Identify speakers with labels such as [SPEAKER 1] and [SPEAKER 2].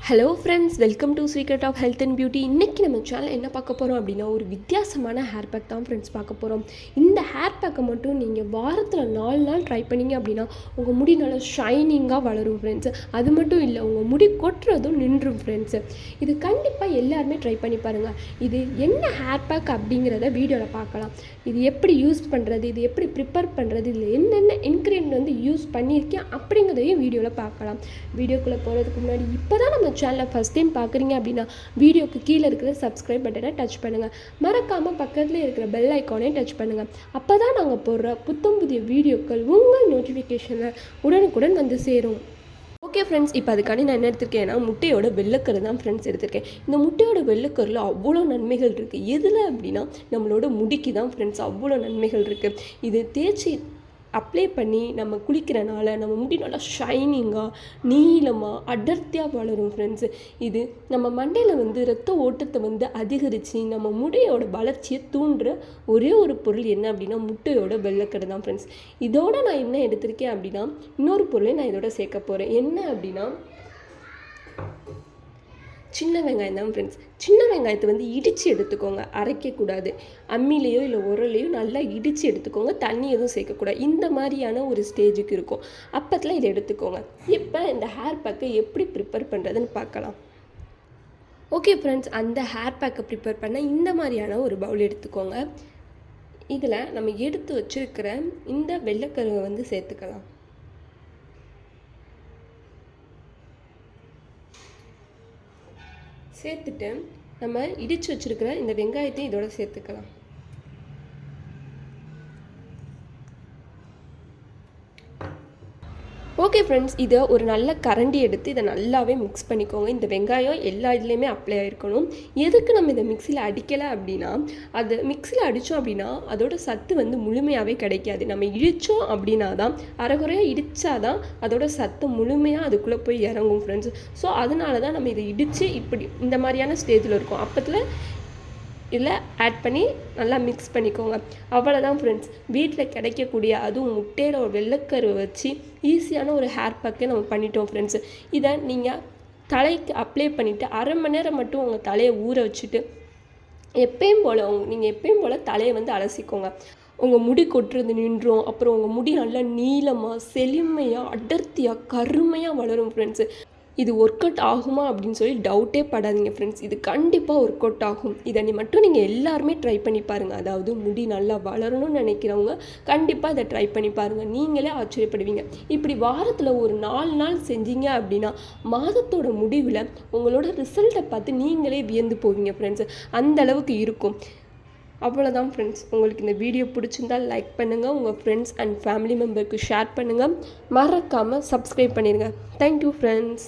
[SPEAKER 1] Hello friends, welcome to secret of health and beauty. இன்றைக்கி நம்ம channel என்ன பார்க்க போகிறோம் அப்படின்னா, ஒரு வித்தியாசமான ஹேர் பேக் தான் ஃப்ரெண்ட்ஸ் பார்க்க போகிறோம். இந்த ஹேர் பேக்கை மட்டும் நீங்கள் வாரத்தில் 4 நாள் ட்ரை பண்ணிங்க அப்படின்னா உங்கள் முடி நல்லா ஷைனிங்காக வளரும் ஃப்ரெண்ட்ஸ். அது மட்டும் இல்லை, உங்கள் முடி கொட்டுறதும் நின்றும் ஃப்ரெண்ட்ஸு. இது கண்டிப்பாக எல்லாருமே ட்ரை பண்ணி பாருங்கள். இது என்ன ஹேர் பேக் அப்படிங்கிறத வீடியோவில் பார்க்கலாம். இது எப்படி யூஸ் பண்ணுறது, இது எப்படி ப்ரிப்பேர் பண்ணுறது, இதில் என்னென்ன இன்க்ரீடியன்ட் வந்து யூஸ் பண்ணியிருக்கேன் அப்படிங்கிறதையும் வீடியோவில் பார்க்கலாம். வீடியோக்குள்ளே போகிறதுக்கு முன்னாடி இப்போ தான் நம்ம சேனலில் ஃபஸ்ட் டைம் பார்க்குறீங்க அப்படின்னா வீடியோக்கு கீழே இருக்கிற சப்ஸ்கிரைப் பட்டனை டச் பண்ணுங்கள். மறக்காமல் பக்கத்தில் இருக்கிற பெல் ஐக்கானே டச் பண்ணுங்கள். அப்போ தான் நாங்கள் போடுற புத்தம் புதிய வீடியோக்கள் உங்கள் நோட்டிஃபிகேஷனில் உடனுக்குடன் வந்து சேரும். ஓகே ஃப்ரெண்ட்ஸ், இப்போ அதுக்காண்டி நான் என்ன எடுத்திருக்கேன்னா, முட்டையோட வெள்ளைக்கரு தான் ஃப்ரெண்ட்ஸ் எடுத்திருக்கேன். இந்த முட்டையோட வெள்ளைக்கருல அவ்வளோ நன்மைகள் இருக்குது. எதில் அப்படின்னா நம்மளோட முடிக்கு தான் ஃப்ரெண்ட்ஸ் அவ்வளோ நன்மைகள் இருக்குது. இது தேய்ச்சி அப்ளை பண்ணி நம்ம குளிக்கிறனால நம்ம முடி நல்லா ஷைனிங்காக நீளமாக அடர்த்தியாக வளரும் ஃப்ரெண்ட்ஸு. இது நம்ம மண்டையில் வந்து ரத்த ஓட்டத்தை வந்து அதிகரித்து நம்ம முடியோட வளர்ச்சியை தூண்டுற ஒரே ஒரு பொருள் என்ன அப்படின்னா முட்டையோட வெள்ளைக்கரு தான் ஃப்ரெண்ட்ஸ். இதோட நான் என்ன எடுத்திருக்கேன் அப்படின்னா, இன்னொரு பொருளையும் நான் இதோட சேர்க்க போகிறேன். என்ன அப்படின்னா, சின்ன வெங்காயம் தான் ஃப்ரெண்ட்ஸ். சின்ன வெங்காயத்தை வந்து இடித்து எடுத்துக்கோங்க, அரைக்கக்கூடாது. அம்மிலேயோ இல்லை உரலையோ நல்லா இடித்து எடுத்துக்கோங்க, தண்ணி எதுவும் சேர்க்கக்கூடாது. இந்த மாதிரியான ஒரு ஸ்டேஜுக்கு இருக்கும் அப்பத்தில் இதை எடுத்துக்கோங்க. இப்போ இந்த ஹேர் பேக்கை எப்படி ப்ரிப்பேர் பண்ணுறதுன்னு பார்க்கலாம். ஓகே ஃப்ரெண்ட்ஸ், அந்த ஹேர் பேக்கை ப்ரிப்பேர் பண்ண இந்த மாதிரியான ஒரு பவுல் எடுத்துக்கோங்க. இதில் நம்ம எடுத்து வச்சுருக்கிற இந்த வெள்ளைக்கருவை வந்து சேர்த்துக்கலாம். சேர்த்துட்டு நம்ம இடித்து வச்சுருக்கிற இந்த வெங்காயத்தை இதோட சேர்த்துக்கலாம். ஓகே ஃப்ரெண்ட்ஸ், இதை ஒரு நல்ல கரண்டி எடுத்து இதை நல்லாவே மிக்ஸ் பண்ணிக்கோங்க. இந்த வெங்காயம் எல்லா இதுலேயுமே அப்ளை ஆகிருக்கணும். எதுக்கு நம்ம இதை மிக்சியில் அடிக்கலை அப்படின்னா, அது மிக்சியில் அடித்தோம் அப்படின்னா அதோட சத்து வந்து முழுமையாகவே கிடைக்காது. நம்ம இடித்தோம் அப்படின்னா தான், அரைகுறையாக இடித்தா தான் அதோட சத்து முழுமையாக அதுக்குள்ளே போய் இறங்கும் ஃப்ரெண்ட்ஸ். ஸோ அதனால தான் நம்ம இதை இடித்து இப்படி இந்த மாதிரியான ஸ்டேஜில் இருக்கும். அப்பத்தில் இதில் ஆட் பண்ணி நல்லா மிக்ஸ் பண்ணிக்கோங்க. அவ்வளோதான் ஃப்ரெண்ட்ஸ். வீட்டில் கிடைக்கக்கூடிய அதுவும் முட்டையோட ஒரு வெள்ளைக்கருவை வச்சு ஈஸியான ஒரு ஹேர் பேக்கே நம்ம பண்ணிட்டோம் ஃப்ரெண்ட்ஸு. இதை நீங்கள் தலைக்கு அப்ளை பண்ணிவிட்டு அரை மணி நேரம் மட்டும் உங்கள் தலையை ஊற வச்சுட்டு எப்பயும் போல் தலையை வந்து அலசிக்கோங்க. உங்கள் முடி கொட்டுறது நின்றும். அப்புறம் உங்கள் முடி நல்லா நீளமாக செழுமையாக அடர்த்தியாக கருமையாக வளரும் ஃப்ரெண்ட்ஸு. இது ஒர்க் அவுட் ஆகுமா அப்படின்னு சொல்லி டவுட்டே படாதீங்க ஃப்ரெண்ட்ஸ். இது கண்டிப்பாக ஒர்க் அவுட் ஆகும். இதை மட்டும் நீங்கள் எல்லாருமே ட்ரை பண்ணி பாருங்கள். அதாவது முடி நல்லா வளரணும்னு நினைக்கிறவங்க கண்டிப்பாக இதை ட்ரை பண்ணி பாருங்கள். நீங்களே ஆச்சரியப்படுவீங்க. இப்படி வாரத்தில் ஒரு 4 நாள் செஞ்சீங்க அப்படின்னா மாதத்தோட முடிவில் உங்களோட ரிசல்ட்டை பார்த்து நீங்களே வியந்து போவீங்க ஃப்ரெண்ட்ஸ். அந்த அளவுக்கு இருக்கும். அவ்வளோதான் ஃப்ரெண்ட்ஸ். உங்களுக்கு இந்த வீடியோ பிடிச்சிருந்தால் லைக் பண்ணுங்கள், உங்கள் ஃப்ரெண்ட்ஸ் அண்ட் ஃபேமிலி மெம்பருக்கு ஷேர் பண்ணுங்கள். மறக்காமல் சப்ஸ்கிரைப் பண்ணிடுங்க. Thank you friends.